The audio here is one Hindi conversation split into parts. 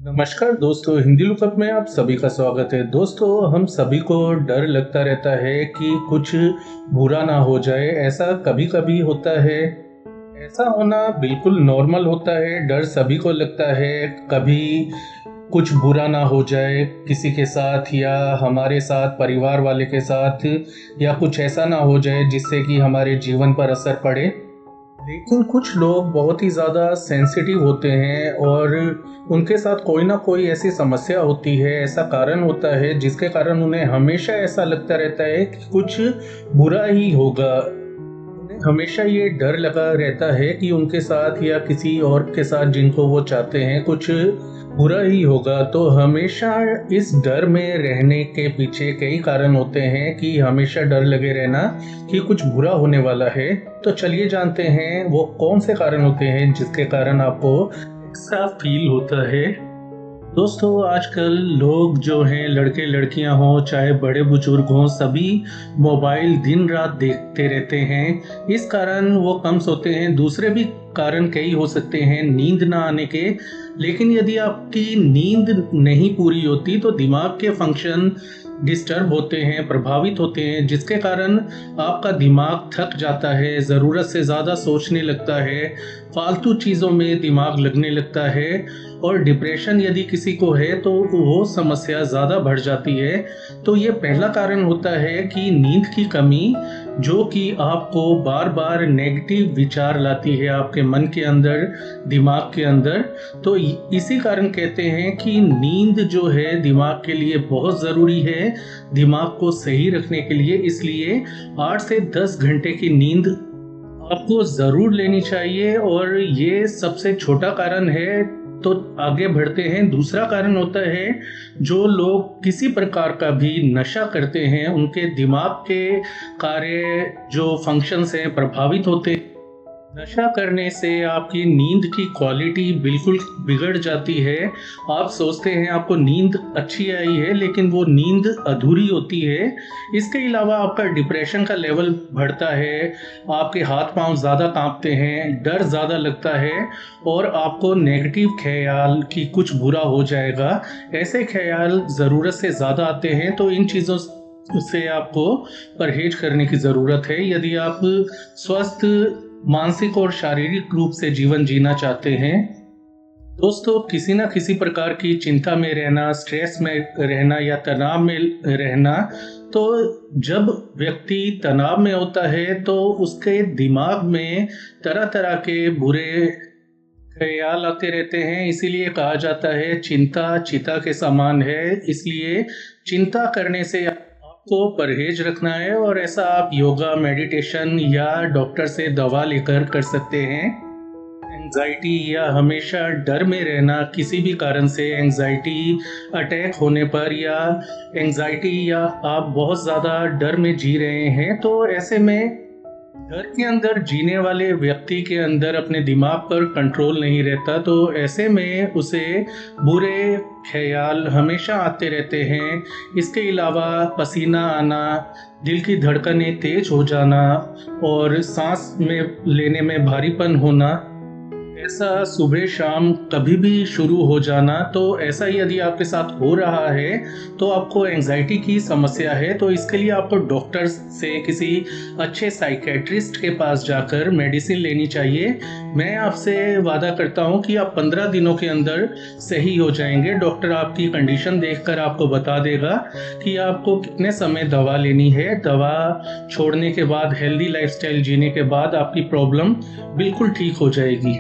नमस्कार दोस्तों, हिंदी लुकअप में आप सभी का स्वागत है। दोस्तों, हम सभी को डर लगता रहता है कि कुछ बुरा ना हो जाए। ऐसा कभी कभी होता है। ऐसा होना बिल्कुल नॉर्मल होता है। डर सभी को लगता है कभी कुछ बुरा ना हो जाए किसी के साथ या हमारे साथ, परिवार वाले के साथ, या कुछ ऐसा ना हो जाए जिससे कि हमारे जीवन पर असर पड़े। लेकिन कुछ लोग बहुत ही ज़्यादा सेंसिटिव होते हैं और उनके साथ कोई ना कोई ऐसी समस्या होती है, ऐसा कारण होता है जिसके कारण उन्हें हमेशा ऐसा लगता रहता है कि कुछ बुरा ही होगा। उन्हें हमेशा ये डर लगा रहता है कि उनके साथ या किसी और के साथ जिनको वो चाहते हैं कुछ बुरा ही होगा। तो हमेशा इस डर में रहने के पीछे कई कारण होते हैं कि हमेशा डर लगे रहना कि कुछ बुरा होने वाला है। तो चलिए जानते हैं वो कौन से कारण होते हैं जिसके कारण आपको ऐसा फील होता है। दोस्तों, आजकल लोग जो हैं, लड़के लड़कियां हों चाहे बड़े बुजुर्ग हों, सभी मोबाइल दिन रात देखते रहते हैं। इस कारण वो कम सोते हैं। दूसरे भी कारण कई हो सकते हैं नींद ना आने के। लेकिन यदि आपकी नींद नहीं पूरी होती तो दिमाग के फंक्शन डिस्टर्ब होते हैं, प्रभावित होते हैं, जिसके कारण आपका दिमाग थक जाता है, ज़रूरत से ज़्यादा सोचने लगता है, फालतू चीज़ों में दिमाग लगने लगता है। और डिप्रेशन यदि किसी को है तो वो समस्या ज़्यादा बढ़ जाती है। तो ये पहला कारण होता है कि नींद की कमी, जो कि आपको बार बार नेगेटिव विचार लाती है आपके मन के अंदर, दिमाग के अंदर। तो इसी कारण कहते हैं कि नींद जो है दिमाग के लिए बहुत ज़रूरी है, दिमाग को सही रखने के लिए। इसलिए 8 से 10 घंटे की नींद आपको ज़रूर लेनी चाहिए। और ये सबसे छोटा कारण है। तो आगे बढ़ते हैं। दूसरा कारण होता है जो लोग किसी प्रकार का भी नशा करते हैं, उनके दिमाग के कार्य जो फंक्शंस हैं प्रभावित होते हैं। नशा करने से आपकी नींद की क्वालिटी बिल्कुल बिगड़ जाती है। आप सोचते हैं आपको नींद अच्छी आई है, लेकिन वो नींद अधूरी होती है। इसके अलावा आपका डिप्रेशन का लेवल बढ़ता है, आपके हाथ पांव ज़्यादा कांपते हैं, डर ज़्यादा लगता है और आपको नेगेटिव ख्याल कि कुछ बुरा हो जाएगा, ऐसे ख्याल ज़रूरत से ज़्यादा आते हैं। तो इन चीज़ों से आपको परहेज करने की ज़रूरत है यदि आप स्वस्थ मानसिक और शारीरिक रूप से जीवन जीना चाहते हैं। दोस्तों, किसी ना किसी प्रकार की चिंता में रहना, स्ट्रेस में रहना या तनाव में रहना, तो जब व्यक्ति तनाव में होता है तो उसके दिमाग में तरह तरह के बुरे ख्याल आते रहते हैं। इसीलिए कहा जाता है चिंता चिता के समान है। इसलिए चिंता करने से आपको परहेज रखना है और ऐसा आप योगा, मेडिटेशन या डॉक्टर से दवा लेकर कर सकते हैं। एंजाइटी या हमेशा डर में रहना, किसी भी कारण से एंजाइटी अटैक होने पर या एंजाइटी या आप बहुत ज़्यादा डर में जी रहे हैं, तो ऐसे में घर के अंदर जीने वाले व्यक्ति के अंदर अपने दिमाग पर कंट्रोल नहीं रहता। तो ऐसे में उसे बुरे ख्याल हमेशा आते रहते हैं। इसके अलावा पसीना आना, दिल की धड़कनें तेज हो जाना और सांस में लेने में भारीपन होना, ऐसा सुबह शाम कभी भी शुरू हो जाना। तो ऐसा ही यदि आपके साथ हो रहा है तो आपको एंजाइटी की समस्या है। तो इसके लिए आपको डॉक्टर से, किसी अच्छे साइकेट्रिस्ट के पास जाकर मेडिसिन लेनी चाहिए। मैं आपसे वादा करता हूं कि आप 15 दिनों के अंदर सही हो जाएंगे। डॉक्टर आपकी कंडीशन देखकर आपको बता देगा कि आपको कितने समय दवा लेनी है। दवा छोड़ने के बाद, हेल्दी लाइफस्टाइल जीने के बाद आपकी प्रॉब्लम बिल्कुल ठीक हो जाएगी।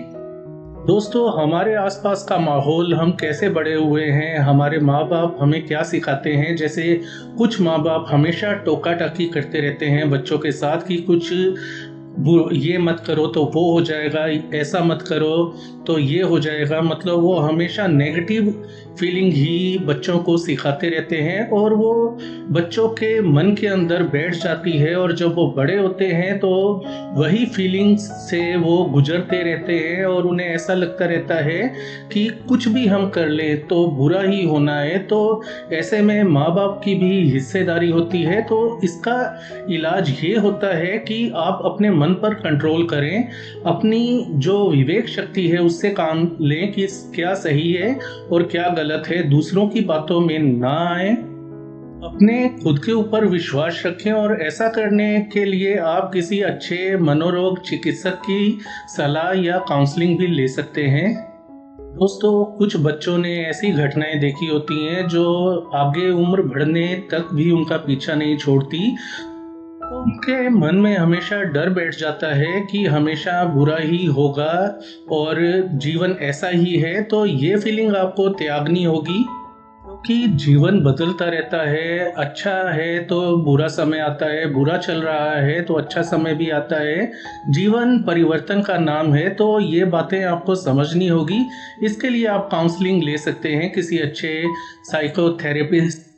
दोस्तों, हमारे आसपास का माहौल, हम कैसे बड़े हुए हैं, हमारे माँ बाप हमें क्या सिखाते हैं। जैसे कुछ माँ बाप हमेशा टोका टाकी करते रहते हैं बच्चों के साथ कि कुछ ये मत करो तो वो हो जाएगा, ऐसा मत करो तो ये हो जाएगा। मतलब वो हमेशा नेगेटिव फीलिंग ही बच्चों को सिखाते रहते हैं और वो बच्चों के मन के अंदर बैठ जाती है। और जब वो बड़े होते हैं तो वही फीलिंग्स से वो गुजरते रहते हैं और उन्हें ऐसा लगता रहता है कि कुछ भी हम कर लें तो बुरा ही होना है। तो ऐसे में माँ बाप की भी हिस्सेदारी होती है। तो इसका इलाज ये होता है कि आप अपने मन पर कंट्रोल करें, अपनी जो विवेक शक्ति है उससे काम लें कि क्या सही है और क्या गलत है, दूसरों की बातों में ना आए, अपने खुद के ऊपर विश्वास रखें और ऐसा करने के लिए आप किसी अच्छे मनोरोग चिकित्सक की सलाह या काउंसलिंग भी ले सकते हैं। दोस्तों, कुछ बच्चों ने ऐसी घटनाएं देखी होती हैं जो आगे उम्र बढ़ने तक भी उनका पीछा नहीं छोड़ती। तो उनके मन में हमेशा डर बैठ जाता है कि हमेशा बुरा ही होगा और जीवन ऐसा ही है। तो ये फीलिंग आपको त्यागनी होगी, क्योंकि जीवन बदलता रहता है। अच्छा है तो बुरा समय आता है, बुरा चल रहा है तो अच्छा समय भी आता है। जीवन परिवर्तन का नाम है, तो ये बातें आपको समझनी होगी। इसके लिए आप काउंसलिंग ले सकते हैं, किसी अच्छे साइकोथेरेपिस्ट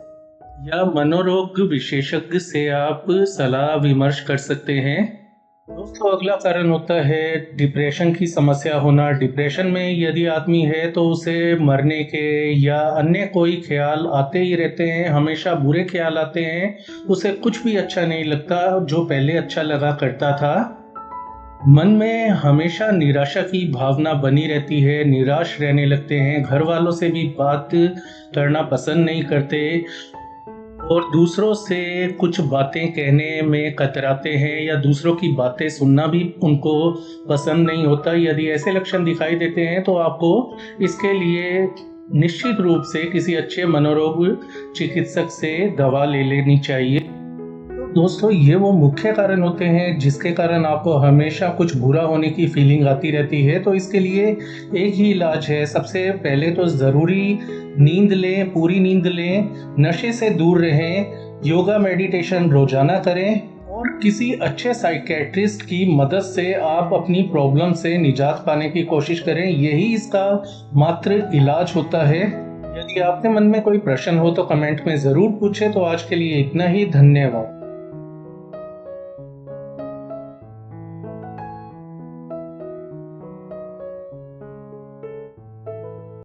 या मनोरोग विशेषज्ञ से आप सलाह विमर्श कर सकते हैं। दोस्तों, अगला कारण होता है डिप्रेशन की समस्या होना। डिप्रेशन में यदि आदमी है तो उसे मरने के या अन्य कोई ख्याल आते ही रहते हैं, हमेशा बुरे ख्याल आते हैं। उसे कुछ भी अच्छा नहीं लगता जो पहले अच्छा लगा करता था। मन में हमेशा निराशा की भावना बनी रहती है, निराश रहने लगते हैं, घर वालों से भी बात करना पसंद नहीं करते और दूसरों से कुछ बातें कहने में कतराते हैं या दूसरों की बातें सुनना भी उनको पसंद नहीं होता। यदि ऐसे लक्षण दिखाई देते हैं तो आपको इसके लिए निश्चित रूप से किसी अच्छे मनोरोग चिकित्सक से दवा ले लेनी चाहिए। तो दोस्तों, ये वो मुख्य कारण होते हैं जिसके कारण आपको हमेशा कुछ बुरा होने की फीलिंग आती रहती है। तो इसके लिए एक ही इलाज है। सबसे पहले तो ज़रूरी नींद लें, पूरी नींद लें, नशे से दूर रहें, योगा मेडिटेशन रोजाना करें और किसी अच्छे साइकियाट्रिस्ट की मदद से आप अपनी प्रॉब्लम से निजात पाने की कोशिश करें। यही इसका मात्र इलाज होता है। यदि आपके मन में कोई प्रश्न हो तो कमेंट में ज़रूर पूछें। तो आज के लिए इतना ही। धन्यवाद।